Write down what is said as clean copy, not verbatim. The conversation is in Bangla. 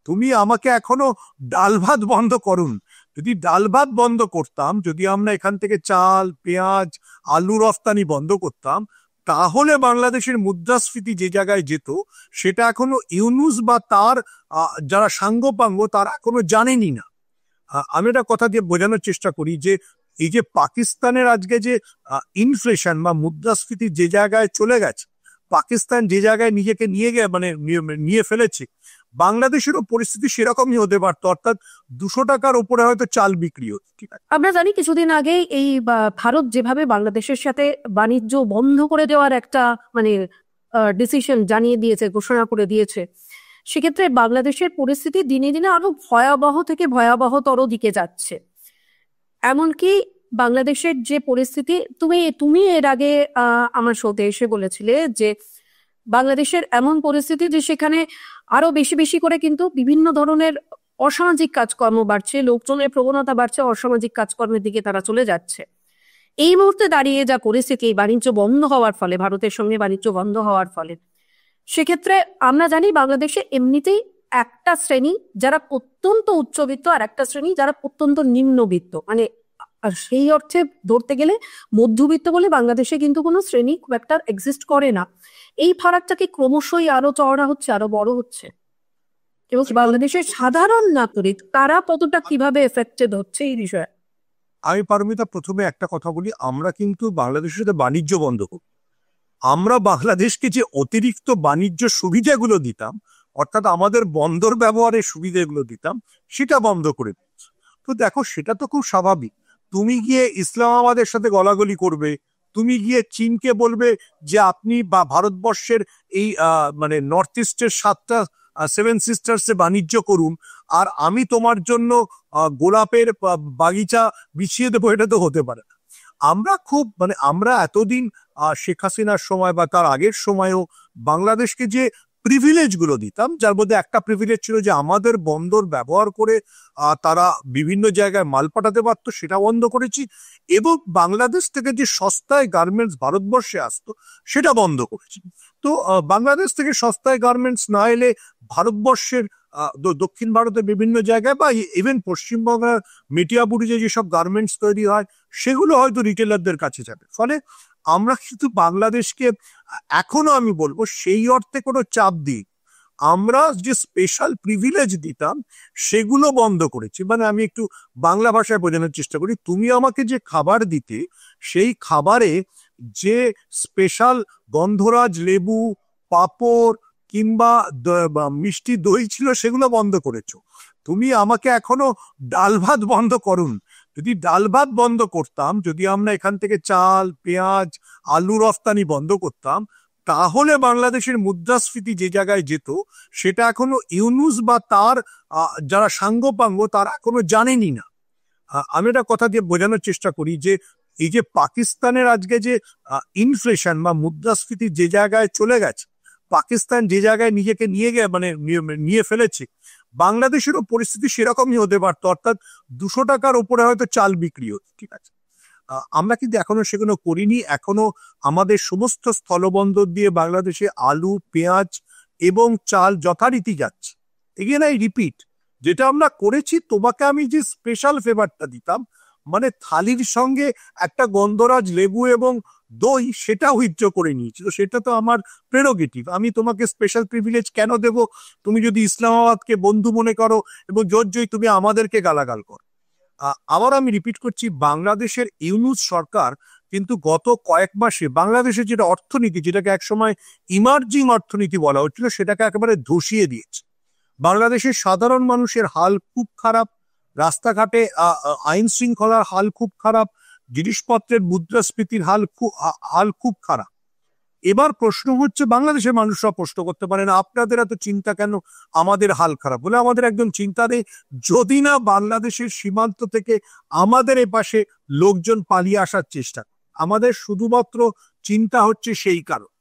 তুমি আমাকে এখনো ডাল ভাত বন্ধ করুন। যদি ডাল ভাত বন্ধ করতাম, যদি আমরা এখান থেকে চাল, পেঁয়াজ, আলু রফতানি বন্ধ করতাম, তাহলে বাংলাদেশের মুদ্রাস্ফীতি যে জায়গায় যেত সেটা এখনো ইউনুস বা তার যারা সাঙ্গপাঙ্গ তারা এখনো জানেনি না। আমি একটা কথা দিয়ে বোঝানোর চেষ্টা করি যে এই যে পাকিস্তানের আজকে যে ইনফ্লেশন বা মুদ্রাস্ফীতি যে জায়গায় চলে গেছে, পাকিস্তান যে জায়গায় নিজেকে নিয়ে ফেলেছে, বাংলাদেশেরও পরিস্থিতি সেরকমই হতে পারতো, অর্থাৎ 200 টাকার উপরে হয়তো চাল বিক্রি হচ্ছে। ঠিক আছে, আমরা জানি কিছুদিন আগে এই ভারত যেভাবে বাংলাদেশের সাথে বাণিজ্য বন্ধ করে দেওয়ার একটা মানে ডিসিশন জানিয়ে দিয়েছে, ঘোষণা করে দিয়েছে, সেক্ষেত্রে বাংলাদেশের পরিস্থিতি দিনে দিনে আরো ভয়াবহ থেকে ভয়াবহতর দিকে যাচ্ছে। এমনকি বাংলাদেশের যে পরিস্থিতি, তুমি এর আগে আমার শোতে এসে বলেছিলে যে বাংলাদেশের এমন পরিস্থিতি যে সেখানে আরো বেশি বেশি করে কিন্তু বিভিন্ন ধরনের অসামাজিক কাজকর্ম বাড়ছে, লোকজনের প্রবণতা বাড়ছে, অসামাজিক কাজকর্মের দিকে তারা চলে যাচ্ছে। এই মুহূর্তে দাঁড়িয়ে যা পরিস্থিতি, বাণিজ্য বন্ধ হওয়ার ফলে, ভারতের সঙ্গে বাণিজ্য বন্ধ হওয়ার ফলে, সেক্ষেত্রে আমরা জানি বাংলাদেশে এমনিতেই একটা শ্রেণী যারা অত্যন্ত উচ্চবিত্ত আর একটা শ্রেণী যারা অত্যন্ত নিম্নবিত্ত, মানে আর সেই অর্থে ধরতে গেলে মধ্যবিত্ত বলে বাংলাদেশে কিন্তু কোনো শ্রেণী খুব একটা এক্সিস্ট করে না। এই ফারাকটাকে ক্রমশই আরো চওড়া হচ্ছে, আরো বড় হচ্ছে, এবং বাংলাদেশের সাধারণ নাগরিক তারা কতটা কিভাবে এফেক্টেড হচ্ছে এই বিষয়ে। আমি পারমিতা প্রথমে একটা কথা বলি, আমরা কিন্তু বাংলাদেশের সাথে বাণিজ্য বন্ধ করি। আমরা বাংলাদেশকে যে অতিরিক্ত বাণিজ্য সুবিধাগুলো দিতাম, অর্থাৎ আমাদের বন্দর ব্যবহারের সুবিধাগুলো দিতাম, সেটা বন্ধ করে দিচ্ছি। তো দেখো, সেটা তো খুব স্বাভাবিক। তুমি গিয়ে ইসলামাবাদের সাথে গলাগলি করবে, তুমি গিয়ে চীনকে বলবে যে আপনি বা ভারতবর্ষের এই মানে নর্থ ইস্টের 7টা 7 সিস্টার্সে বাণিজ্য করুন, আর আমি তোমার জন্য গোলাপের বাগিচা বিছিয়ে দেবো, এটা তো হতে পারে না। আমরা খুব আমরা এতদিন শেখ হাসিনার সময় বা তার আগের সময়ও বাংলাদেশকে যে প্রিভিলেজ গুলো দিতাম, যার মধ্যে একটা প্রিভিলেজ ছিল যে আমাদের বন্দর ব্যবহার করে তারা বিভিন্ন জায়গায় মাল পাঠাতে পারতো, সেটা বন্ধ করেছি। এবং বাংলাদেশ থেকে যে সস্তায় গার্মেন্টস ভারতবর্ষে আসতো, সেটা বন্ধ করেছি। তো বাংলাদেশ থেকে সস্তায় গার্মেন্টস না এলে ভারতবর্ষের দক্ষিণ ভারতের বিভিন্ন জায়গায় বা ইভেন পশ্চিমবঙ্গের মেটিয়াবুরুজে যেসব গার্মেন্টস তৈরি হয়, সেগুলো হয়তো রিটেলারদের কাছে যাবে। ফলে আমরা কিন্তু বাংলাদেশকে এখনো আমি বলবো সেই অর্থে কোনো চাপ দিই, আমরা যে স্পেশাল প্রিভিলেজ দিতাম সেগুলো বন্ধ করেছি। আমি একটু বাংলা ভাষায় বোঝানোর চেষ্টা করি, তুমি আমাকে যে খাবার দিতে, সেই খাবারে যে স্পেশাল গন্ধরাজ লেবু, পাঁপড় কিংবা মিষ্টি দই ছিল, সেগুলো বন্ধ করেছো। তুমি আমাকে এখনো ডাল ভাত বন্ধ করুন। যদি ডাল ভাত বন্ধ করতাম, যদি আমরা এখান থেকে চাল, পেঁয়াজ, আলু রফতানি বন্ধ করতাম, তাহলে বাংলাদেশের মুদ্রাস্ফীতি যে জায়গায় যেত সেটা এখনো ইউনুস বা তার যারা সাঙ্গপাঙ্গ তারা এখনো জানেনি না। আমি একটা কথা দিয়ে বোঝানোর চেষ্টা করি যে এই যে পাকিস্তানের আজকে যে ইনফ্লেশন বা মুদ্রাস্ফীতি যে জায়গায় চলে গেছে, পাকিস্তান যে জায়গায় নিজেকে নিয়ে ফেলেছে, বাংলাদেশেরও পরিস্থিতি সেরকমই হতে পারতো, অর্থাৎ 200 টাকার উপরে হয়তো চাল বিক্রি হচ্ছে। ঠিক আছে, আমরা কিন্তু এখনো সেগুলো করিনি। এখনো আমাদের সমস্ত স্থলবন্দর দিয়ে বাংলাদেশে আলু, পেঁয়াজ এবং চাল যথারীতি যাচ্ছে। এগেন আই রিপিট, যেটা আমরা করেছি, তোমাকে আমি যে স্পেশাল ফেভারটা দিতাম, থালির সঙ্গে একটা গন্ধরাজ লেবু এবং দই, সেটা উইথড্র করে নিয়েছি। তো সেটা তো আমার প্রেরোগেটিভ, আমি তোমাকে স্পেশাল প্রিভিলেজ কেন দেব? তুমি যদি ইসলামাবাদকে বন্ধু মনে করো এবং জোর তুমি আমাদেরকে গালাগাল করো। আবার আমি রিপিট করছি, বাংলাদেশের ইউনুস সরকার কিন্তু গত কয়েক মাসে বাংলাদেশের যেটা অর্থনীতি, যেটাকে একসময় ইমার্জিং অর্থনীতি বলা হচ্ছিল, সেটাকে একেবারে ধসিয়ে দিয়েছে। বাংলাদেশের সাধারণ মানুষের হাল খুব খারাপ, রাস্তাঘাটে আইন শৃঙ্খলার হাল খুব খারাপ, জিনিসপত্রের মুদ্রাস্ফীতির হাল খুব খারাপ। এবার প্রশ্ন হচ্ছে, বাংলাদেশের মানুষরা প্রশ্ন করতে পারে না আপনাদের এত চিন্তা কেন, আমাদের হাল খারাপ বলে? আমাদের একদম চিন্তা নেই, যদি না বাংলাদেশের সীমান্ত থেকে আমাদের এপাশে লোকজন পালিয়ে আসার চেষ্টা। আমাদের শুধুমাত্র চিন্তা হচ্ছে সেই কারণ